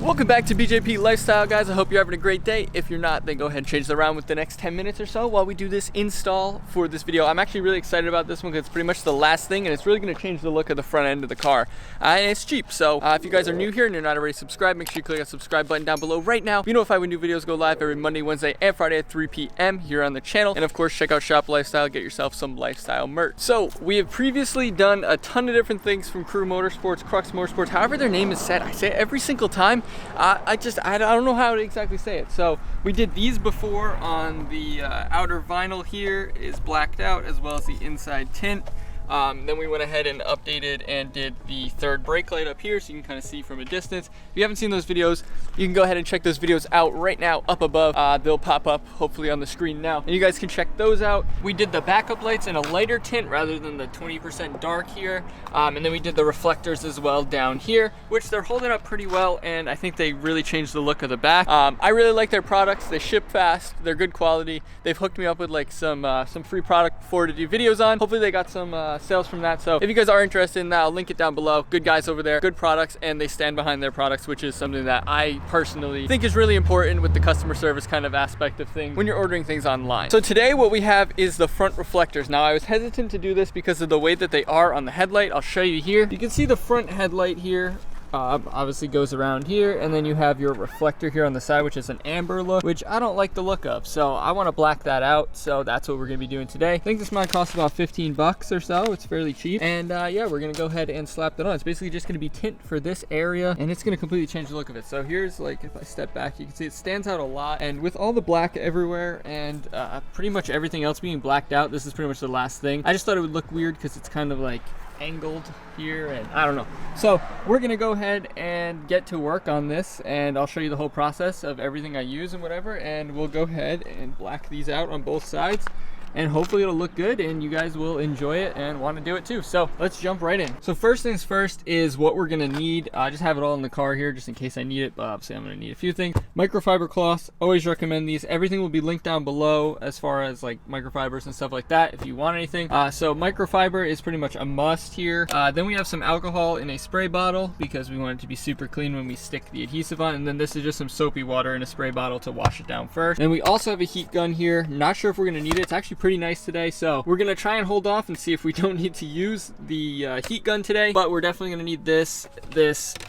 Welcome back to BJP Lifestyle, guys. I hope you're having a great day. If you're not, then go ahead and change the round with the next 10 minutes or so while we do this install for this video. I'm actually really excited about this one because it's pretty much the last thing, and it's really going to change the look of the front end of the car. And it's cheap, so if you guys are new here and you're not already subscribed, make sure you click that subscribe button down below right now. You notify when new videos go live every Monday, Wednesday, and Friday at 3 p.m. here on the channel. And of course, check out Shop Lifestyle, get yourself some lifestyle merch. So we have previously done a ton of different things from Crew Motorsports, Crux Motorsports, however their name is said. I say it every single time. I don't know how to exactly say it. So we did these before on the outer vinyl here is blacked out, as well as the inside tint. Then we went ahead and updated and did the third brake light up here so you can kind of see from a distance. If you haven't seen those videos, you can go ahead and check those videos out right now up above. They'll pop up hopefully on the screen now, and you guys can check those out. We did the backup lights in a lighter tint rather than the 20% dark here. And then we did the reflectors as well down here, which they're holding up pretty well, and I think they really changed the look of the back. I really like their products. They ship fast, they're good quality. They've hooked me up with like some free product before to do videos on. Hopefully they got some sales from that. So if you guys are interested in that, I'll link it down below. Good guys over there, good products, and they stand behind their products, which is something that I personally think is really important with the customer service kind of aspect of things when you're ordering things online. So today what we have is the front reflectors. Now I was hesitant to do this because of the way that they are on the headlight. I'll show you here. You can see the front headlight here obviously goes around here, and then you have your reflector here on the side, which is an amber look, which I don't like the look of, so I want to black that out. So that's what we're going to be doing today. I think this might cost about 15 bucks or so. It's fairly cheap, and yeah, we're going to go ahead and slap that on. It's basically just going to be tint for this area, and it's going to completely change the look of it. So here's, like, if I step back, you can see it stands out a lot, and with all the black everywhere and pretty much everything else being blacked out, this is pretty much the last thing. I just thought it would look weird because it's kind of like angled here, and I don't know. So we're gonna go ahead and get to work on this, and I'll show you the whole process of everything I use and whatever, and we'll go ahead and black these out on both sides, and hopefully it'll look good and you guys will enjoy it and want to do it too. So let's jump right in. So first things first is what we're gonna need. I just have it all in the car here just in case I need it, but obviously I'm gonna need a few things. Microfiber cloths, always recommend these. Everything will be linked down below as far as like microfibers and stuff like that if you want anything. So microfiber is pretty much a must here. Then we have some alcohol in a spray bottle because we want it to be super clean when we stick the adhesive on, and then this is just some soapy water in a spray bottle to wash it down first. Then we also have a heat gun here. Not sure if we're gonna need it. It's actually pretty nice today, so we're gonna try and hold off and see if we don't need to use the heat gun today, but we're definitely gonna need this,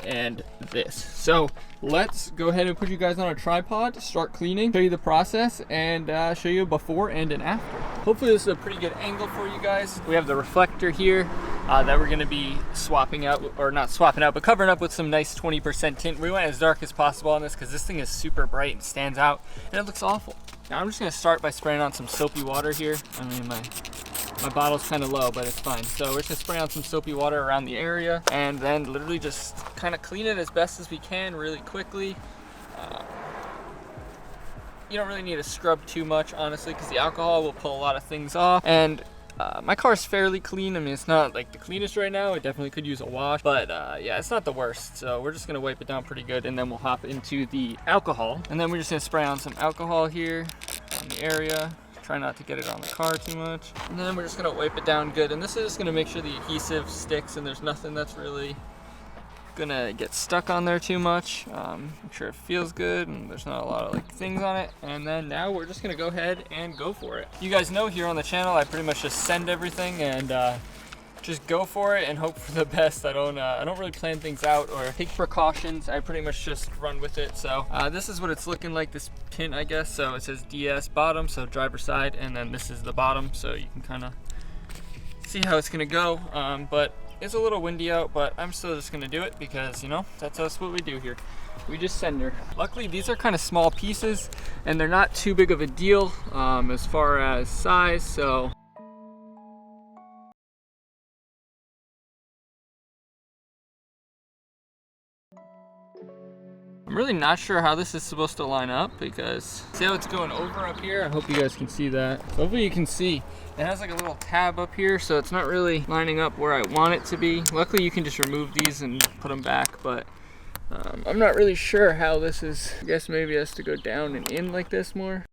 and this. So let's go ahead and put you guys on a tripod, start cleaning, show you the process, and show you a before and an after. Hopefully this is a pretty good angle for you guys. We have the reflector here that we're gonna be swapping out, or not swapping out, but covering up with some nice 20% tint. We went as dark as possible on this because this thing is super bright and stands out, and it looks awful. Now I'm just gonna start by spraying on some soapy water here. I mean, my bottle's kind of low, but it's fine. So we're just gonna spray on some soapy water around the area, and then literally just kind of clean it as best as we can really quickly. You don't really need to scrub too much, honestly, because the alcohol will pull a lot of things off. And my car's fairly clean. I mean, it's not like the cleanest right now. It definitely could use a wash, but yeah, it's not the worst. So we're just gonna wipe it down pretty good, and then we'll hop into the alcohol. And then we're just gonna spray on some alcohol here on the area. Try not to get it on the car too much. And then we're just gonna wipe it down good. And this is just gonna make sure the adhesive sticks and there's nothing that's really gonna get stuck on there too much. Make sure it feels good and there's not a lot of like things on it. And then now we're just gonna go ahead and go for it. You guys know here on the channel I pretty much just send everything and just go for it and hope for the best. I don't really plan things out or take precautions. I pretty much just run with it. So this is what it's looking like, this tint, I guess. So it says DS bottom, so driver side, and then this is the bottom, so you can kind of see how it's gonna go. But it's a little windy out, but I'm still just gonna do it because, you know, that's what we do here. We just send her. Luckily these are kind of small pieces and they're not too big of a deal as far as size, so I'm really not sure how this is supposed to line up because see how it's going over up here? I hope you guys can see that. So hopefully you can see. It has like a little tab up here, so it's not really lining up where I want it to be. Luckily you can just remove these and put them back, but I'm not really sure how this is. I guess maybe it has to go down and in like this more.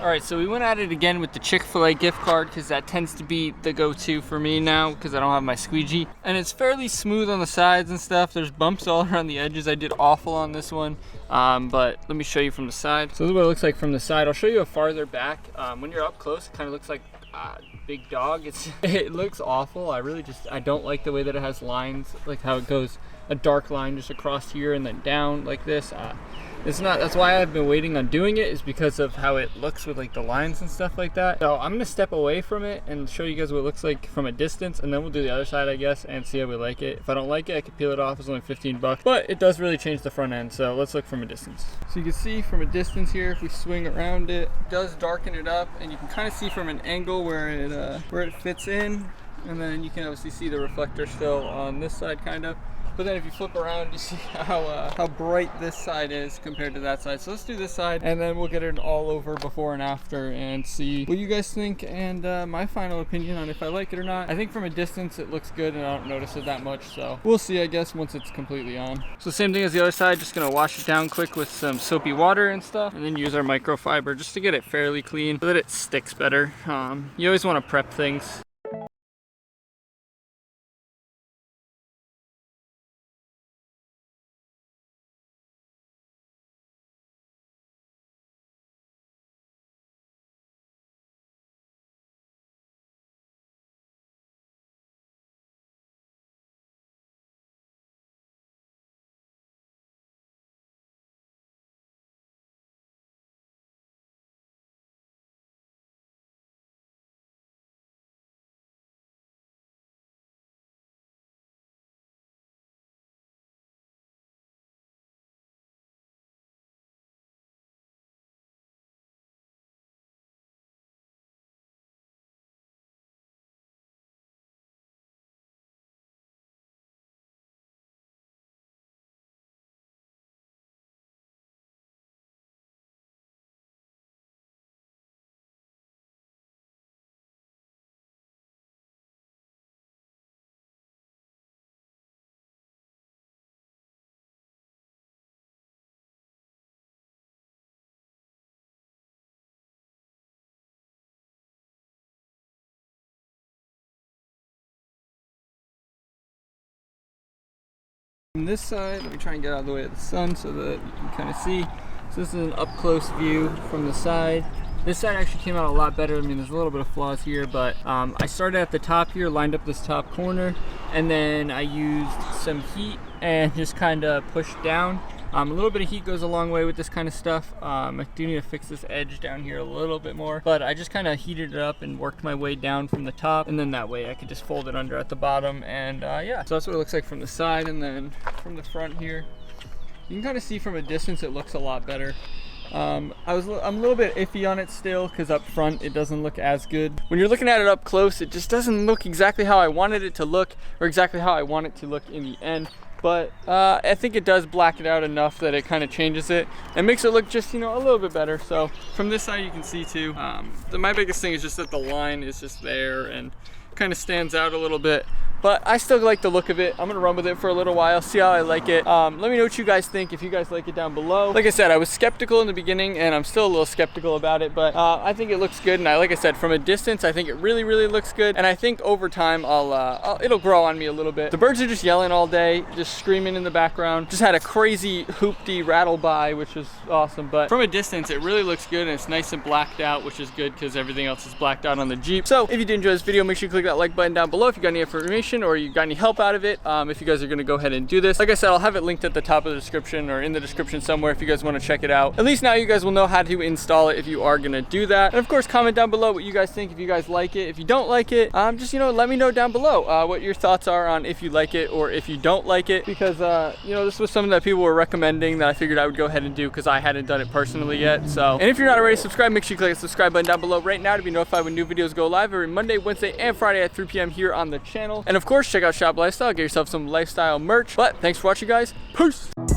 All right, so we went at it again with the Chick-fil-A gift card because that tends to be the go-to for me now because I don't have my squeegee. And it's fairly smooth on the sides and stuff. There's bumps all around the edges. I did awful on this one, but let me show you from the side. So this is what it looks like from the side. I'll show you a farther back. When you're up close, it kind of looks like big dog. It looks awful. I don't like the way that it has lines, like how it goes a dark line just across here and then down like this. That's why I've been waiting on doing it, is because of how it looks with like the lines and stuff like that. So I'm gonna step away from it and show you guys what it looks like from a distance, and then we'll do the other side, I guess, and see how we like it. If I don't like it, I can peel it off. It's only 15 bucks, but it does really change the front end. So let's look from a distance. So you can see from a distance here, if we swing around it, it does darken it up, and you can kind of see from an angle where it fits in, and then you can obviously see the reflector still on this side kind of. But then if you flip around, you see how bright this side is compared to that side. So let's do this side, and then we'll get it all over before and after and see what you guys think and my final opinion on if I like it or not. I think from a distance it looks good and I don't notice it that much, so we'll see, I guess, once it's completely on. So same thing as the other side, just gonna wash it down quick with some soapy water and stuff, and then use our microfiber just to get it fairly clean so that it sticks better. You always want to prep things. From this side, let me try and get out of the way of the sun so that you can kind of see. So this is an up close view from the side. This side actually came out a lot better. I mean, there's a little bit of flaws here, but I started at the top here, lined up this top corner, and then I used some heat and just kind of pushed down. A little bit of heat goes a long way with this kind of stuff. I do need to fix this edge down here a little bit more, but I just kind of heated it up and worked my way down from the top, and then that way I could just fold it under at the bottom, and yeah. So that's what it looks like from the side, and then from the front here, you can kind of see from a distance it looks a lot better. I'm a little bit iffy on it still because up front it doesn't look as good. When you're looking at it up close, it just doesn't look exactly how I wanted it to look, or exactly how I want it to look in the end. But I think it does black it out enough that it kind of changes it and makes it look just, you know, a little bit better. So from this side you can see too, my biggest thing is just that the line is just there and kind of stands out a little bit. But I still like the look of it. I'm gonna run with it for a little while, see how I like it. Let me know what you guys think, if you guys like it down below. Like I said, I was skeptical in the beginning and I'm still a little skeptical about it, but I think it looks good. And like I said, from a distance, I think it really, really looks good. And I think over time, it'll grow on me a little bit. The birds are just yelling all day, just screaming in the background. Just had a crazy hoopty rattle by, which was awesome. But from a distance, it really looks good and it's nice and blacked out, which is good because everything else is blacked out on the Jeep. So if you did enjoy this video, make sure you click that like button down below if you got any information or you got any help out of it. If you guys are gonna go ahead and do this, like I said, I'll have it linked at the top of the description or in the description somewhere if you guys want to check it out. At least now you guys will know how to install it if you are gonna do that. And of course, comment down below what you guys think, if you guys like it. If you don't like it, just, you know, let me know down below what your thoughts are on if you like it or if you don't like it, because you know, this was something that people were recommending that I figured I would go ahead and do because I hadn't done it personally yet. So, and if you're not already subscribed, make sure you click the subscribe button down below right now to be notified when new videos go live every Monday, Wednesday, and Friday at 3 p.m. here on the channel. And of course, check out Shop Lifestyle, get yourself some lifestyle merch. But thanks for watching, guys. Peace.